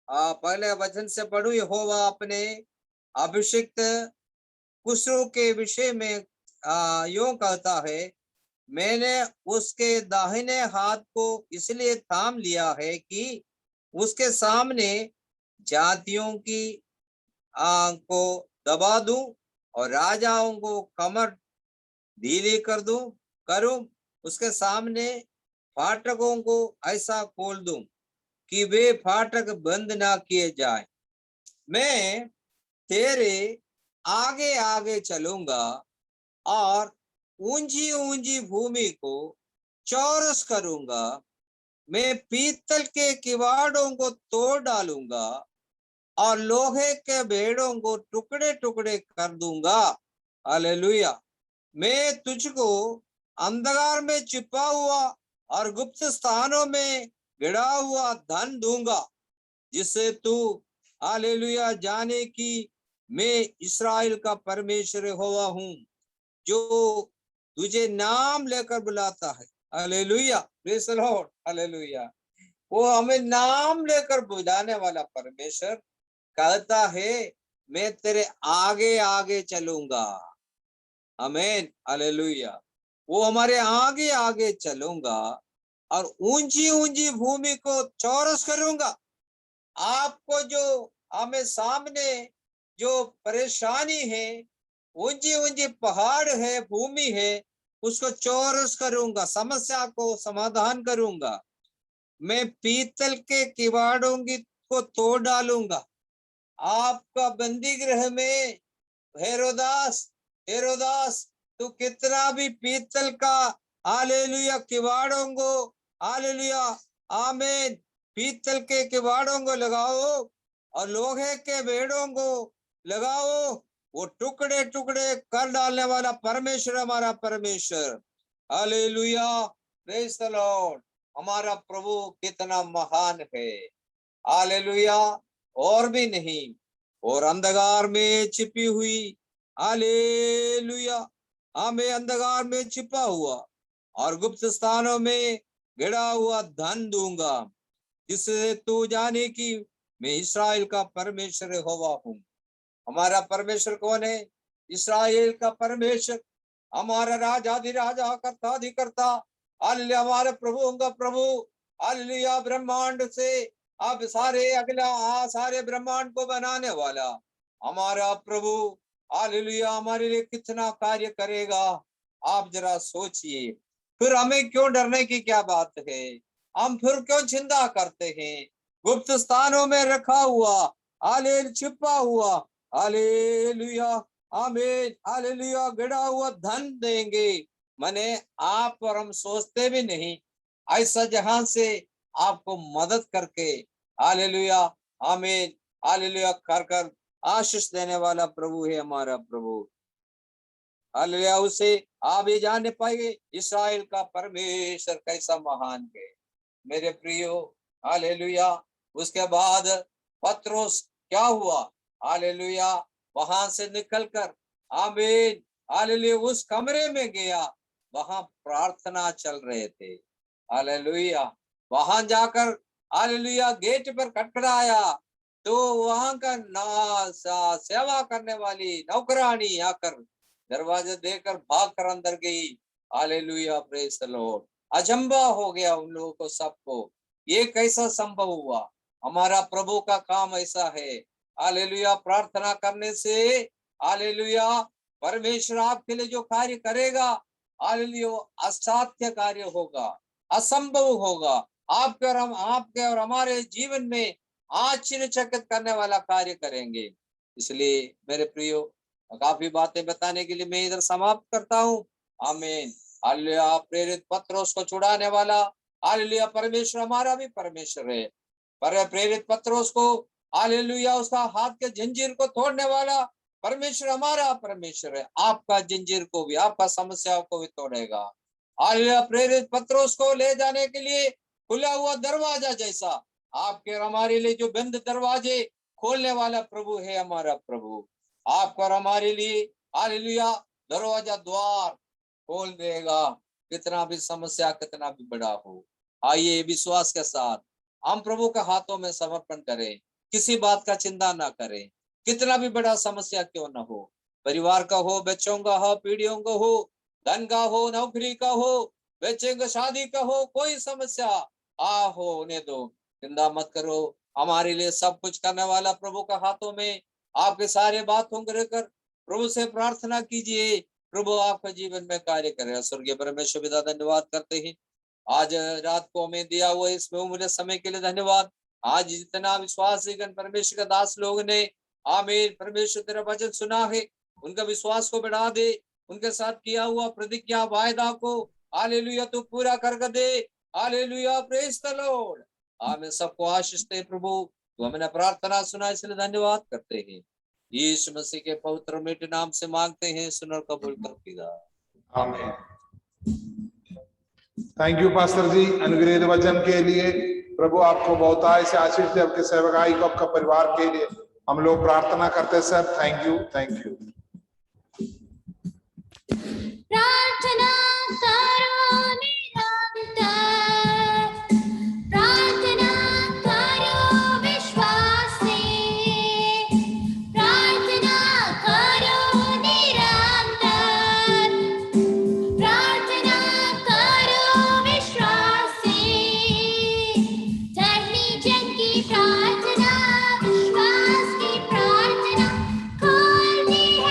पहले वचन से पढ़ू। यहोवा अपने अभिषिक्त कुशरों के विषय में यूं कहता है, मैंने उसके दाहिने हाथ को इसलिए थाम लिया है कि उसके सामने जातियों की को दबा दूं और राजाओं को कमर ढीली करूं। उसके सामने फाटकों को ऐसा खोल दूं कि वे फाटक बंद ना किए जाए। मैं तेरे आगे आगे चलूंगा और ऊंची ऊंची भूमि को चौरस करूंगा। मैं पीतल के किवाड़ों को तोड़ डालूंगा और लोहे के बेड़ों को टुकड़े टुकड़े कर दूंगा। हालेलुया। मैं तुझको अंधकार में छिपा हुआ और गुप्त स्थानों में गिरा हुआ धन दूंगा, जिससे तू हालेलुया जाने की मैं इस्राएल का परमेश्वर यहोवा हूँ, जो तुझे नाम लेकर बुलाता है। Hallelujah, praise the Lord. Hallelujah, वो हमें नाम लेकर बुलाने वाला परमेश्वर कहता है, मैं तेरे आगे आगे चलूंगा। आमीन, हालेलुया। वो हमारे आगे आगे चलूंगा और ऊंची ऊंची भूमि को चौरस करूंगा। आपको जो हमें सामने जो परेशानी है ऊंची ऊंची पहाड़ है, भूमि है, उसको चौरस करूंगा, समस्या को समाधान करूंगा। मैं पीतल के किवाड़ों को तोड़ डालूंगा। आपका बंदी गृह में हेरोदास, हेरोदास तू कितना भी पीतल का हालेलुया किवाड़ों को, हालेलुया आमीन, पीतल के किवाड़ों को लगाओ और लोहे के बेड़ों को लगाओ, वो टुकड़े टुकड़े कर डालने वाला परमेश्वर हमारा परमेश्वर। Hallelujah, praise the Lord. हमारा प्रभु कितना महान है। हालेलुया, और भी नहीं, और अंधकार में छिपी हुई, हालेलुया, हमें अंधकार में छिपा हुआ और गुप्त स्थानों में गिरा हुआ धन दूंगा, जिससे तू जाने कि मैं इस्राएल का परमेश्वर यहोवा हूँ। हमारा परमेश्वर कौन है? इस्राएल का परमेश्वर, हमारा राजाधिराजा, कर्ता अधिकर्ता, हालेलुया, हमारे प्रभुओं का प्रभु, हालेलुया, ब्रह्मांड से अब सारे अगला सारे ब्रह्मांड को बनाने वाला हमारा प्रभु, हालेलुया, हमारे लिए कितना कार्य करेगा आप जरा सोचिए। फिर हमें क्यों डरने की क्या बात है? हम फिर क्यों चिंता करते हैं? गुप्त स्थानों में रखा हुआ, हालेलुया, छिपा हुआ, हालेलुया, आमीन, हालेलुया, गिरा हुआ धन देंगे। माने आप और हम सोचते भी नहीं, ऐसा जहां से आपको मदद करके, हालेलुया, आमीन, हालेलुया, कर आशीष देने वाला प्रभु है हमारा प्रभु। हालेलुया, उसे आप ये जान पाएंगे इस्राएल का परमेश्वर कैसा महान है मेरे प्रियो। हालेलुया, उसके बाद पत्रोस क्या हुआ? हालेलुया, वहां से निकलकर, आमीन, हालेलुया, उस कमरे में गया, वहां प्रार्थना चल रहे थे। हालेलुया, वहां जाकर, हालेलुया, गेट पर खटखटाया तो वहां का सेवा करने वाली नौकरानी आकर दरवाजे देकर भाग कर अंदर गई। Hallelujah, praise the Lord. अचंभा हो गया उन लोगों को, सबको, ये कैसा संभव हुआ? हमारा प्रभु का काम ऐसा है। हालेलुया, प्रार्थना करने से, हालेलुया, परमेश्वर आपके लिए जो कार्य करेगा, हालेलुया, असाध्य कार्य होगा, असंभव होगा, आपके और हमारे जीवन में आश्चर्यचकित करने वाला कार्य करेंगे। इसलिए मेरे प्रियो, काफी बातें बताने के लिए मैं इधर समाप्त करता हूँ। आमीन, हालेलुया। प्रेरित पत्रोस को छुड़ाने वाला, हालेलुया, परमेश्वर हमारा भी परमेश्वर है। पर प्रेरित पत्रोस को, हालेलुया, उसका हाथ के जंजीर को तोड़ने वाला परमेश्वर हमारा परमेश्वर है। आपका जंजीर को भी, आपका समस्याओं को भी तोड़ेगा। हालेलुया, प्रेरित पत्रोस को ले जाने के लिए खुला हुआ दरवाजा जैसा आपके और हमारे लिए जो बंद दरवाजे खोलने वाला प्रभु है हमारा प्रभु। आपको और हमारे लिए, हालेलुया, दरवाजा द्वार खोल देगा, कितना भी समस्या कितना भी बड़ा हो। आइए विश्वास के साथ हम प्रभु के हाथों में समर्पण करें, किसी बात का चिंता ना करें, कितना भी बड़ा समस्या क्यों ना हो, परिवार का हो, बच्चों का हो, पीढ़ियों का हो, धन का हो, नौकरी का हो, बच्चे का शादी का हो, कोई समस्या हो उन्हें दो, चिंता मत करो। हमारे लिए सब कुछ करने वाला प्रभु के हाथों में आपके सारे बातों को लेकर प्रभु से प्रार्थना कीजिए, प्रभु आपका जीवन में कार्य करेगा। स्वर्गीय परमेश्वर पिता, धन्यवाद करते हैं आज रात को हमें दिया हुआ इस बहुमूल्य समय के लिए धन्यवाद। आज जितना विश्वास परमेश्वर का दास लोग ने, आमीन, परमेश्वर तेरा वचन सुना है, उनका विश्वास को बढ़ा दे, उनके साथ किया हुआ प्रतिज्ञा वायदा को, हालेलुया, तू पूरा कर दे। Hallelujah, praise the Lord. आमीन। सबको आशीष दे प्रभु, तो हमने प्रार्थना सुना, इसलिए धन्यवाद करते हैं। यीशु मसीह के पवित्र मीठे नाम से मांगते हैं, सुन और कबूल कर पिता। आमीन। थैंक यू पास्टर जी अनुग्रहित वचन के लिए। प्रभु आपको बहुतायत से आशीष दे, आपके सेवकाई को, आपका परिवार के लिए हम लोग प्रार्थना करते sir. Thank you, thank you. प्रार्थना करो निरंतर, प्रार्थना करो विश्वास से, प्रार्थना करो निरंतर, प्रार्थना करो विश्वास से। धर्मी जन की प्रार्थना, विश्वास की प्रार्थना खोलती है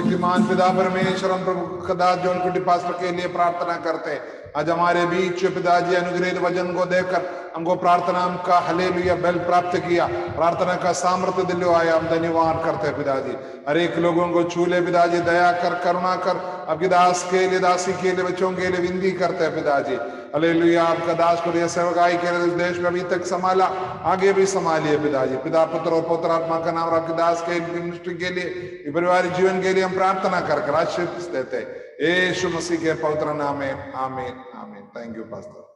सर्वशक्तिमान पिता परमेश्वर, हम प्रभु कदाच जॉन कुटी पास्टर के लिए प्रार्थना करते हैं। आज हमारे बीच पिताजी अनुग्रहित वचन को देकर हमको प्रार्थना का हालेलुया बल प्राप्त किया, प्रार्थना का सामर्थ्य दिलवाया, हम धन्यवाद करते हैं पिताजी। हर एक लोगों को छू ले पिताजी, दया कर, करुणा कर, आपके दास के लिए, दासी के लिए, बच्चों के लिए विनती करते हैं पिताजी। हालेलुया, आपका दास को ये सेवकाई के लिए देश में अभी तक संभाला, आगे भी संभालिए पिताजी। पिता पुत्र और पवित्र आत्मा का नाम आपके दास के मिनिस्ट्री के लिए, पारिवारिक जीवन के लिए हम प्रार्थना कर आशीष देते हैं यीशु मसीह के पवित्र नाम में, आमीन आमीन। Thank you pastor.